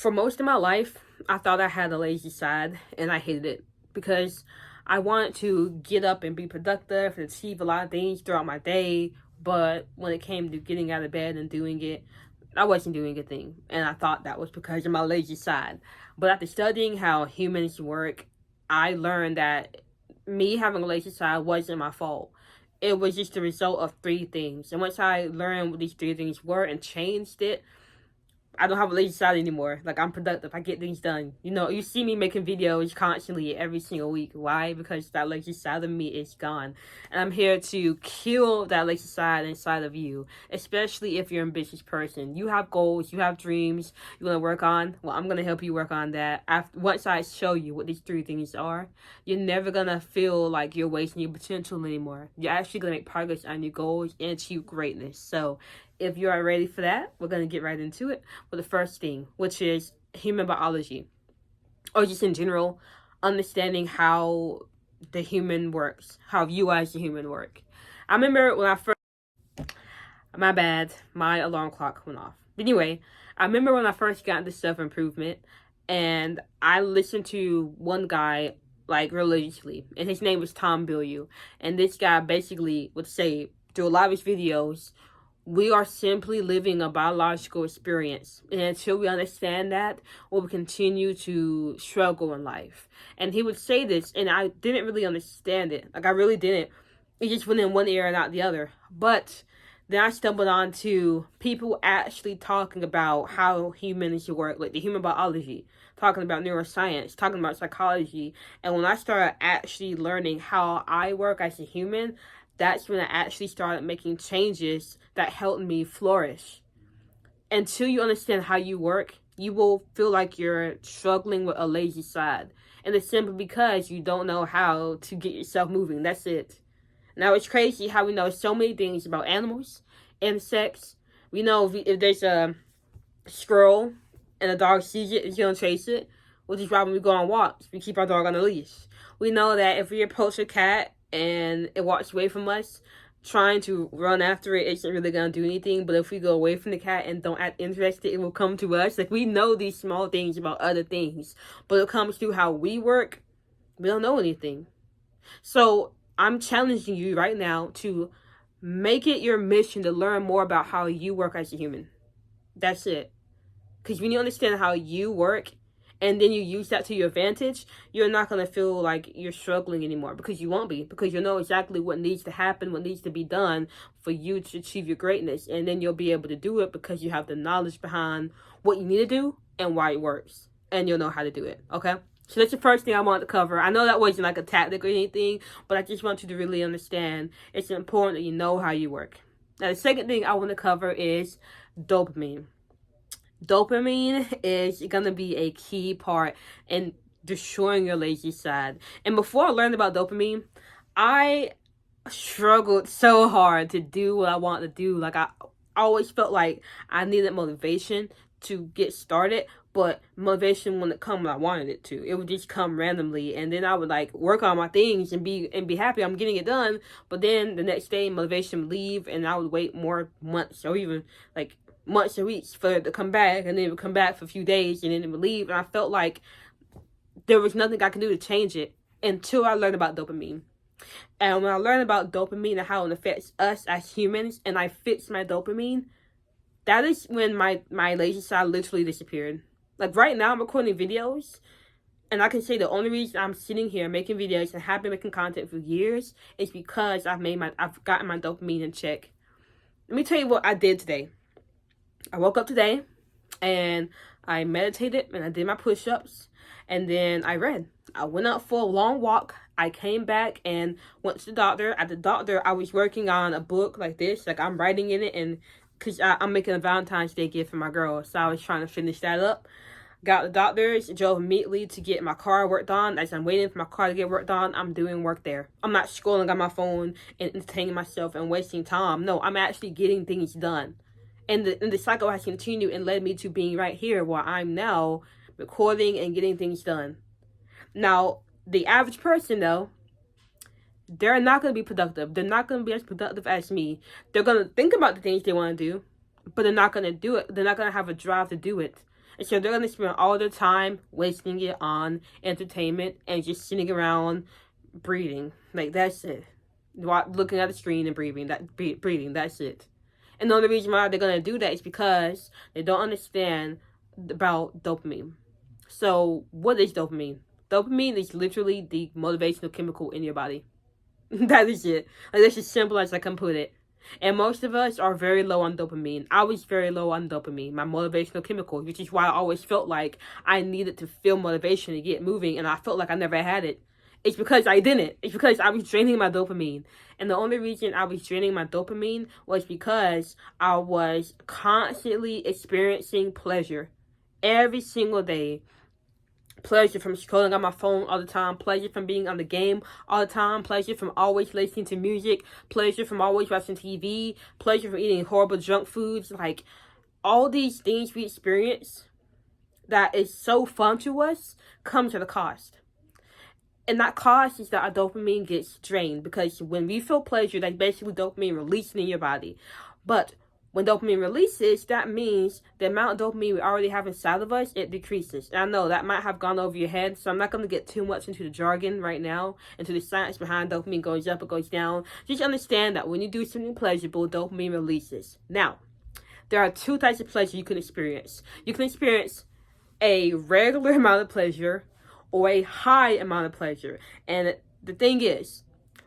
For most of my life, I thought I had a lazy side, and I hated it because I wanted to get up and be productive and achieve a lot of things throughout my day. But when it came to getting out of bed and doing it, I wasn't doing a thing. And I thought that was because of my lazy side. But after studying how humans work, I learned that me having a lazy side wasn't my fault. It was just the result of three things. And once I learned what these three things were and changed it, I don't have a lazy side anymore. Like, I'm productive. I get things done. You know, you see me making videos constantly every single week. Why? Because that lazy side of me is gone. And I'm here to kill that lazy side inside of you. Especially if you're an ambitious person. You have goals, you have dreams you want to work on. Well, I'm going to help you work on that. Once I show you what these three things are, you're never going to feel like you're wasting your potential anymore. You're actually going to make progress on your goals and achieve greatness. So, if you are ready for that, we're going to get right into it with the first thing, which is human biology, or just in general, understanding how the human works, how you as a human work. I remember when I first, my bad, my alarm clock went off. But anyway, I remember when I first got into self-improvement, and I listened to one guy like religiously, and his name was Tom Bilyeu. And this guy basically would say through a lot of his videos, we are simply living a biological experience. And until we understand that, we'll continue to struggle in life. And he would say this, and I didn't really understand it. Like, I really didn't. It just went in one ear and out the other. But then I stumbled onto people actually talking about how humans work, like the human biology, talking about neuroscience, talking about psychology. And when I started actually learning how I work as a human, that's when I actually started making changes that helped me flourish. Until you understand how you work, you will feel like you're struggling with a lazy side. And it's simply because you don't know how to get yourself moving. That's it. Now, it's crazy how we know so many things about animals, insects. We know if there's a squirrel and a dog sees it, it's going to chase it, which is why when we go on walks, we keep our dog on a leash. We know that if we approach a cat and it walks away from us, trying to run after it isn't really going to do anything. But if we go away from the cat and don't act interested, it will come to us. Like, we know these small things about other things, but when it comes to how we work, we don't know anything. So I'm challenging you right now to make it your mission to learn more about how you work as a human. That's it. Because when you understand how you work and then you use that to your advantage, you're not going to feel like you're struggling anymore, because you won't be, because you know exactly what needs to happen, what needs to be done for you to achieve your greatness. And then you'll be able to do it because you have the knowledge behind what you need to do and why it works. And you'll know how to do it. Okay? So that's the first thing I wanted to cover. I know that wasn't like a tactic or anything, but I just want you to really understand it's important that you know how you work. Now, the second thing I want to cover is dopamine. Dopamine is going to be a key part in destroying your lazy side. And before I learned about dopamine, I struggled so hard to do what I want to do. Like, I always felt like I needed motivation to get started, but motivation wouldn't come when I wanted it to. It would just come randomly, and then I would like work on my things and be happy I'm getting it done. But then the next day, motivation would leave, and I would wait more months or even like months or weeks for it to come back, and then it would come back for a few days, and then it would leave. And I felt like there was nothing I could do to change it until I learned about dopamine. And when I learned about dopamine and how it affects us as humans, and I fixed my dopamine, that is when my lazy side literally disappeared. Like, right now, I'm recording videos, and I can say the only reason I'm sitting here making videos and have been making content for years is because I've gotten my dopamine in check. Let me tell you what I did today. I woke up today, and I meditated, and I did my push-ups, and then I read. I went out for a long walk. I came back and went to the doctor. At the doctor, I was working on a book like this. Like, I'm writing in it, and because I'm making a Valentine's Day gift for my girl, so I was trying to finish that up. Got the doctors, drove immediately to get my car worked on. As I'm waiting for my car to get worked on, I'm doing work there. I'm not scrolling on my phone and entertaining myself and wasting time. No, I'm actually getting things done. And the cycle has continued and led me to being right here where I'm now recording and getting things done. Now, the average person, though, they're not going to be productive. They're not going to be as productive as me. They're going to think about the things they want to do, but they're not going to do it. They're not going to have a drive to do it. And so they're going to spend all their time wasting it on entertainment and just sitting around breathing. Like, that's it. Looking at the screen and breathing. Breathing, that's it. And the only reason why they're going to do that is because they don't understand about dopamine. So, what is dopamine? Dopamine is literally the motivational chemical in your body. That is it. Like, that's as simple as I can put it. And most of us are very low on dopamine. I was very low on dopamine, my motivational chemical, which is why I always felt like I needed to feel motivation to get moving, and I felt like I never had it. It's because I didn't. It's because I was draining my dopamine. And the only reason I was draining my dopamine was because I was constantly experiencing pleasure every single day. Pleasure from scrolling on my phone all the time. Pleasure from being on the game all the time. Pleasure from always listening to music. Pleasure from always watching TV. Pleasure from eating horrible junk foods. Like, all these things we experience that is so fun to us comes at a cost. And that cost is that our dopamine gets drained. Because when we feel pleasure, that's basically dopamine releasing in your body. But when dopamine releases, that means the amount of dopamine we already have inside of us, it decreases. And I know that might have gone over your head, so I'm not going to get too much into the jargon right now, into the science behind dopamine goes up or goes down. Just understand that when you do something pleasurable, dopamine releases. Now, there are two types of pleasure you can experience. You can experience a regular amount of pleasure or a high amount of pleasure. And the thing is,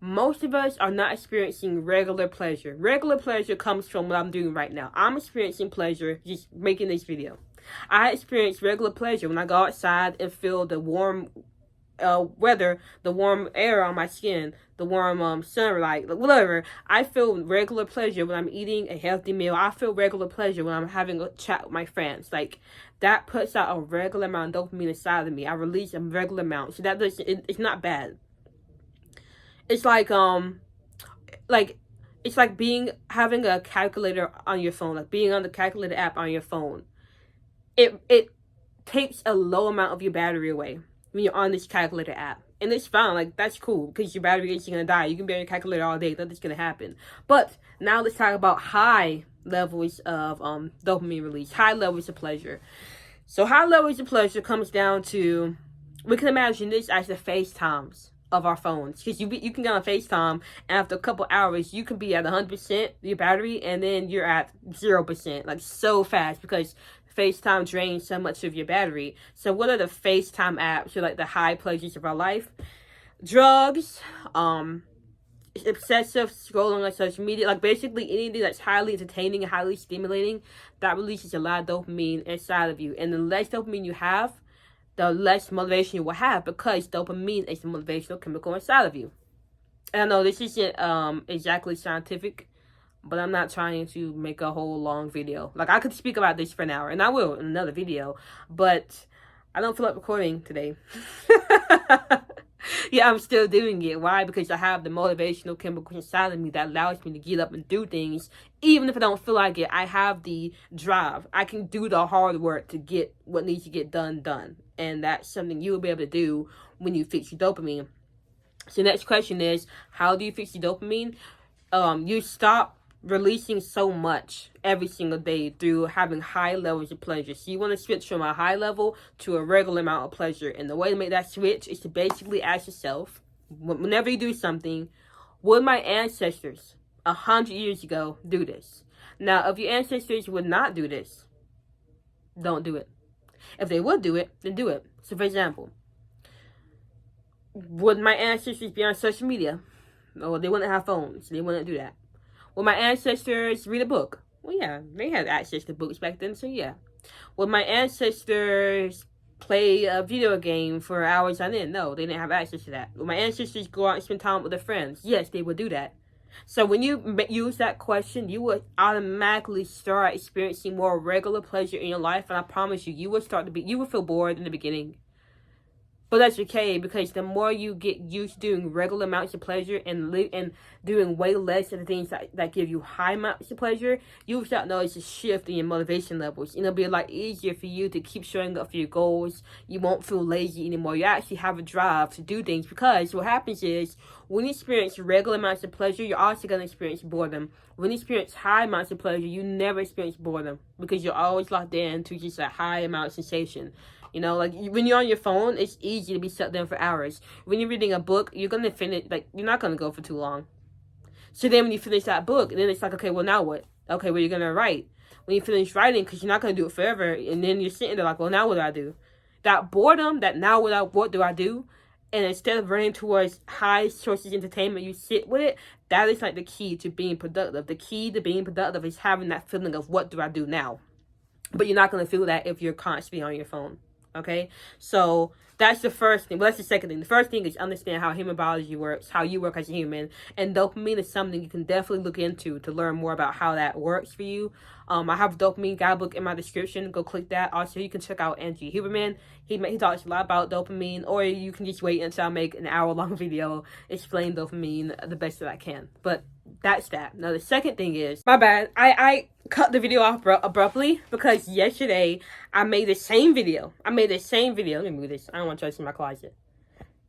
most of us are not experiencing regular pleasure. Regular pleasure comes from what I'm doing right now. I'm experiencing pleasure just making this video. I experience regular pleasure when I go outside and feel the warm weather, the warm air on my skin, the warm sunlight, whatever. I feel regular pleasure when I'm eating a healthy meal. I feel regular pleasure when I'm having a chat with my friends. Like, that puts out a regular amount of dopamine inside of me. I release a regular amount. So that it's not bad. It's like it's like having a calculator on your phone, like being on the calculator app on your phone. It takes a low amount of your battery away when you're on this calculator app. And it's fine, like, that's cool, because your battery isn't gonna die. You can be on your calculator all day, nothing's gonna happen. But now let's talk about high levels of dopamine release, high levels of pleasure. So high levels of pleasure comes down to, we can imagine this as the FaceTimes of our phones, because you can get on FaceTime, and after a couple hours you can be at 100% your battery, and then you're at 0%, like, so fast, because FaceTime drains so much of your battery. So what are the FaceTime apps, or like the high pleasures of our life? Drugs, obsessive scrolling on social media, like basically anything that's highly entertaining and highly stimulating, that releases a lot of dopamine inside of you. And the less dopamine you have, the less motivation you will have, because dopamine is the motivational chemical inside of you. And I know this isn't exactly scientific, but I'm not trying to make a whole long video. Like, I could speak about this for an hour, and I will in another video, but I don't feel like recording today. Yeah, I'm still doing it. Why? Because I have the motivational chemical inside of me that allows me to get up and do things. Even if I don't feel like it, I have the drive. I can do the hard work to get what needs to get done. And that's something you'll be able to do when you fix your dopamine. So the next question is, how do you fix your dopamine? You stop releasing so much every single day through having high levels of pleasure. So you want to switch from a high level to a regular amount of pleasure. And the way to make that switch is to basically ask yourself, whenever you do something, would my ancestors 100 years ago do this? Now, if your ancestors would not do this, don't do it. If they would do it, then do it. So, for example, would my ancestors be on social media? No, they wouldn't have phones. They wouldn't do that. Would my ancestors read a book? Well, yeah, they had access to books back then, so yeah. Would my ancestors play a video game for hours on end? No, they didn't have access to that. Would my ancestors go out and spend time with their friends? Yes, they would do that. So when you use that question, you would automatically start experiencing more regular pleasure in your life, and I promise you, you would feel bored in the beginning. But that's okay, because the more you get used to doing regular amounts of pleasure and doing way less of the things that give you high amounts of pleasure, you'll start notice a shift in your motivation levels. And it'll be a lot easier for you to keep showing up for your goals. You won't feel lazy anymore. You actually have a drive to do things, because what happens is, when you experience regular amounts of pleasure, you're also going to experience boredom. When you experience high amounts of pleasure, you never experience boredom, because you're always locked in to just a high amount of sensation. You know, like when you're on your phone, it's easy to be stuck there for hours. When you're reading a book, you're going to finish, like, you're not going to go for too long. So then when you finish that book, then it's like, okay, well, now what? Okay, well, you're going to write. When you finish writing, because you're not going to do it forever, and then you're sitting there like, well, now what do I do? That boredom, that now what do I do? And instead of running towards high sources of entertainment, you sit with it. That is like the key to being productive. The key to being productive is having that feeling of, what do I do now? But you're not going to feel that if you're constantly on your phone. Okay, so that's the first thing. Well, that's the second thing. The first thing is understand how human biology works, how you work as a human, and dopamine is something you can definitely look into to learn more about how that works for you. I have a dopamine guidebook in my description. Go click that. Also, you can check out Andrew Huberman. He talks a lot about dopamine, or you can just wait until I make an hour-long video explaining dopamine the best that I can. But that's that. Now, the second thing is, my bad, I cut the video off abruptly, because yesterday I made the same video. Let me move this. I don't want you to see my closet.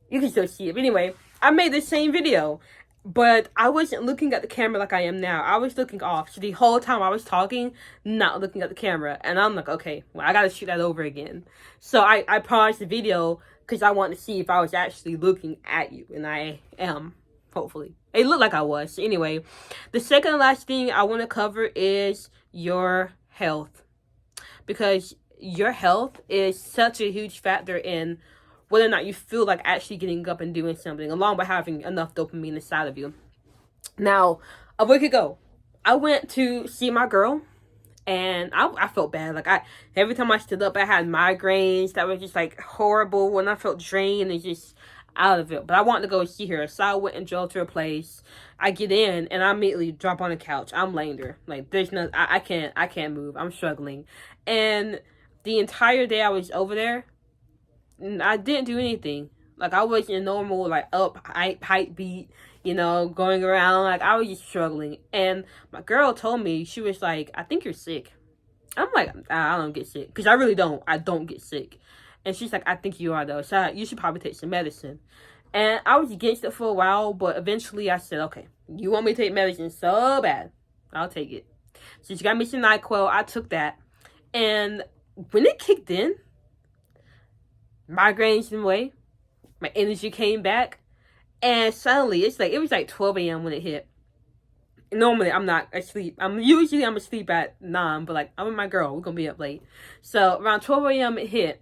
You can still see it. But anyway, I made the same video, but I wasn't looking at the camera like I am now. I was looking off. So the whole time I was talking, not looking at the camera. And I'm like, okay, well, I got to shoot that over again. So I paused the video because I wanted to see if I was actually looking at you. And I am, hopefully. It looked like I was. So anyway, the second and last thing I want to cover is your health. Because your health is such a huge factor in whether or not you feel like actually getting up and doing something, along with having enough dopamine inside of you. Now, a week ago, I went to see my girl, and I felt bad. Like, every time I stood up, I had migraines that were just like horrible, when I felt drained and just out of it. But I wanted to go see her, so I went and drove to her place. I get in and I immediately drop on the couch. I'm laying there, like, there's no, I can't move. I'm struggling. And the entire day I was over there, I didn't do anything. Like, I wasn't normal, like, hype beat, you know, going around. Like, I was just struggling. And my girl told me, she was like, I think you're sick. I'm like, I don't get sick, because I really don't. I don't get sick. And she's like, I think you are, though. So you should probably take some medicine. And I was against it for a while, but eventually I said, okay, you want me to take medicine so bad, I'll take it. So she got me some NyQuil. I took that. And when it kicked in, migraines went away, my energy came back, and suddenly it was like 12 a.m. when it hit. Normally I'm not asleep. I'm asleep at 9, but like, I'm with my girl, we're gonna be up late. So around 12 a.m. it hit,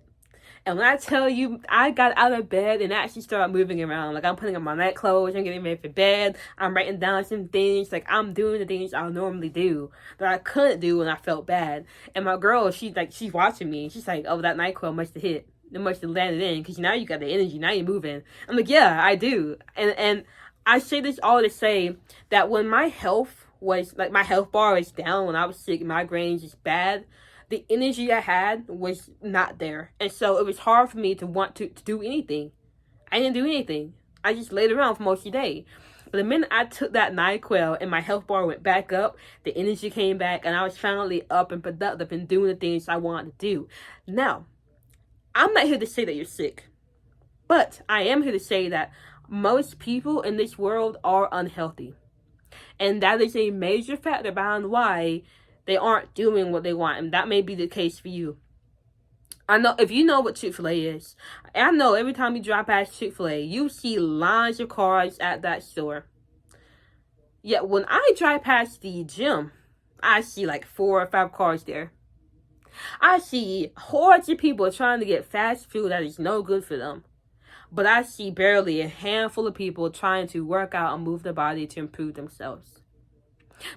and when I tell you, I got out of bed and actually started moving around. Like, I'm putting on my night clothes, I'm getting ready for bed, I'm writing down some things, like, I'm doing the things I normally do that I couldn't do when I felt bad. And my girl, she's watching me, she's like, oh, that NyQuil must have hit. It must have landed in, because now you got the energy, now you're moving. I'm like, yeah, I do. And I say this all to say that when my health was, like, my health bar was down, when I was sick, migraines is bad, the energy I had was not there. And so it was hard for me to want to do anything. I didn't do anything. I just laid around for most of the day. But the minute I took that NyQuil and my health bar went back up, the energy came back, and I was finally up and productive and doing the things I wanted to do. Now, I'm not here to say that you're sick, but I am here to say that most people in this world are unhealthy. And that is a major factor behind why they aren't doing what they want. And that may be the case for you. I know, if you know what Chick-fil-A is, I know every time you drive past Chick-fil-A, you see lines of cars at that store. Yet when I drive past the gym, I see like 4 or 5 cars there. I see hordes of people trying to get fast food that is no good for them. But I see barely a handful of people trying to work out and move their body to improve themselves.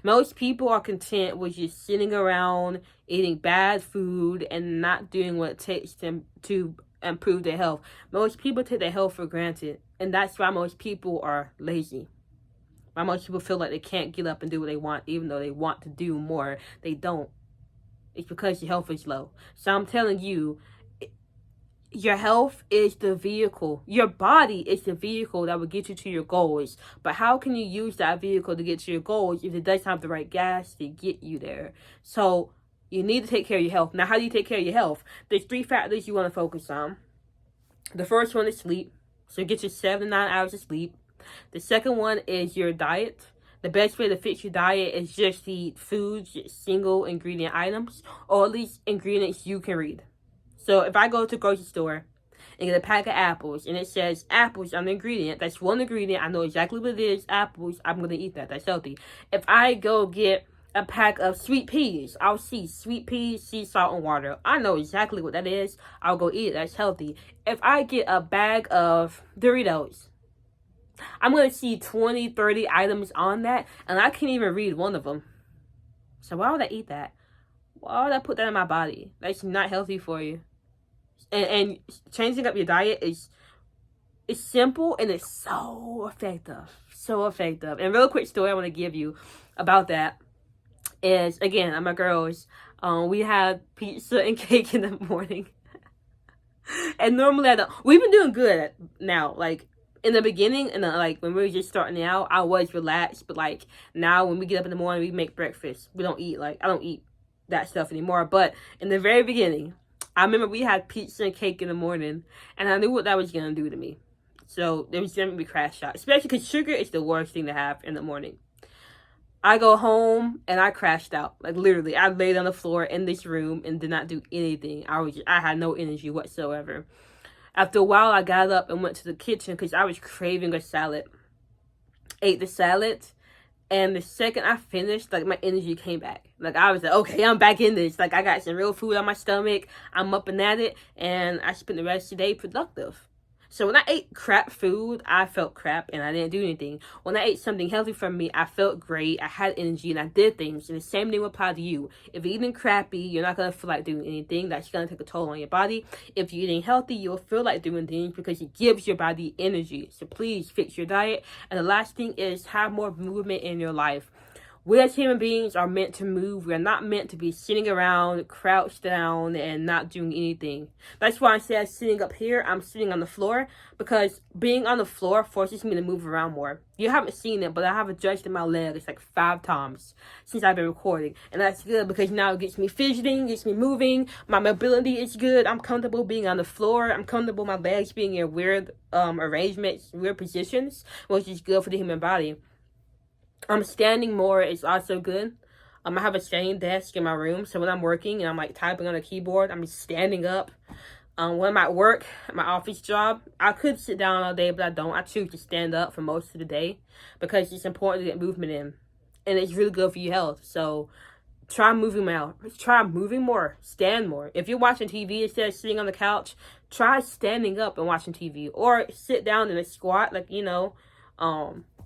Most people are content with just sitting around, eating bad food, and not doing what it takes to improve their health. Most people take their health for granted, and that's why most people are lazy. Why most people feel like they can't get up and do what they want, even though they want to do more. They don't. It's because your health is low. So I'm telling you, your health is the vehicle. Your body is the vehicle that will get you to your goals. But how can you use that vehicle to get to your goals if it doesn't have the right gas to get you there? So you need to take care of your health. Now, how do you take care of your health? There's 3 factors you want to focus on. The first one is sleep. So get your 7 to 9 hours of sleep. The second one is your diet. The best way to fix your diet is just to eat foods, single ingredient items, or at least ingredients you can read. So if I go to the grocery store and get a pack of apples and it says apples on the ingredient, that's one ingredient, I know exactly what it is, apples, I'm going to eat that. That's healthy. If I go get a pack of sweet peas, I'll see sweet peas, sea salt, and water. I know exactly what that is. I'll go eat it. That's healthy. If I get a bag of Doritos, I'm going to see 20, 30 items on that, and I can't even read one of them. So why would I eat that? Why would I put that in my body? That's not healthy for you. And changing up your diet is simple, and it's so effective. So effective. And real quick story I want to give you about that is, again, at my girls, we had pizza and cake in the morning. And normally we've been doing good now, like, in the beginning, and like when we were just starting out, I was relaxed. But like now, when we get up in the morning, we make breakfast. We don't eat, like, I don't eat that stuff anymore. But in the very beginning, I remember we had pizza and cake in the morning, and I knew what that was gonna do to me. So there was gonna be crash out, especially because sugar is the worst thing to have in the morning. I go home and I crashed out. Like, literally, I laid on the floor in this room and did not do anything. I had no energy whatsoever. After a while, I got up and went to the kitchen because I was craving a salad. Ate the salad, and the second I finished, like, my energy came back. Like, I was like, okay, I'm back in this. Like, I got some real food on my stomach. I'm up and at it, and I spent the rest of the day productive. So when I ate crap food, I felt crap and I didn't do anything. When I ate something healthy from me, I felt great. I had energy and I did things. And the same thing will apply to you. If you're eating crappy, you're not going to feel like doing anything. That's going to take a toll on your body. If you're eating healthy, you'll feel like doing things because it gives your body energy. So please fix your diet. And the last thing is have more movement in your life. We as human beings are meant to move. We are not meant to be sitting around, crouched down, and not doing anything. That's why instead of sitting up here, I'm sitting on the floor, because being on the floor forces me to move around more. You haven't seen it, but I have adjusted my legs like 5 times since I've been recording. And that's good because now it gets me fidgeting, gets me moving. My mobility is good. I'm comfortable being on the floor. I'm comfortable my legs being in weird arrangements, weird positions, which is good for the human body. Standing more is also good. I have a standing desk in my room, so when I'm working and I'm like typing on a keyboard, I'm standing up. When I'm at work, my office job, I could sit down all day, but I don't. I choose to stand up for most of the day because it's important to get movement in, and it's really good for your health. So try moving out. Try moving more. Stand more. If you're watching TV instead of sitting on the couch, try standing up and watching TV, or sit down in a squat, like, you know,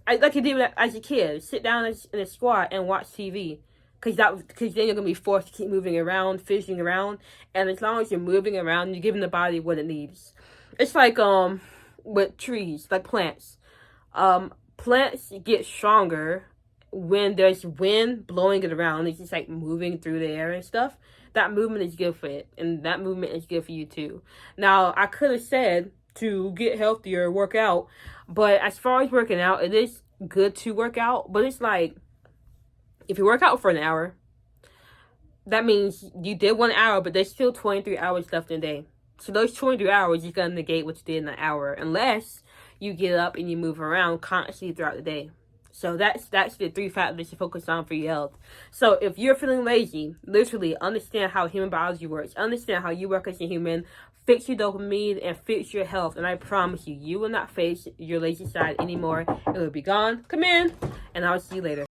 like you did as a kid. Sit down in a squat and watch TV. Because then you're going to be forced to keep moving around, fidgeting around. And as long as you're moving around, you're giving the body what it needs. It's like with trees, like plants. Plants get stronger when there's wind blowing it around. It's just like moving through the air and stuff. That movement is good for it. And that movement is good for you too. Now, I could have said to get healthier, work out. But as far as working out, it is good to work out. But it's like, if you work out for an hour, that means you did 1 hour, but there's still 23 hours left in the day. So those 23 hours, you're going to negate what you did in an hour, unless you get up and you move around constantly throughout the day. So that's the 3 factors to focus on for your health. So if you're feeling lazy, literally understand how human biology works. Understand how you work as a human. Fix your dopamine and fix your health. And I promise you, you will not face your lazy side anymore. It will be gone. Come in, and I'll see you later.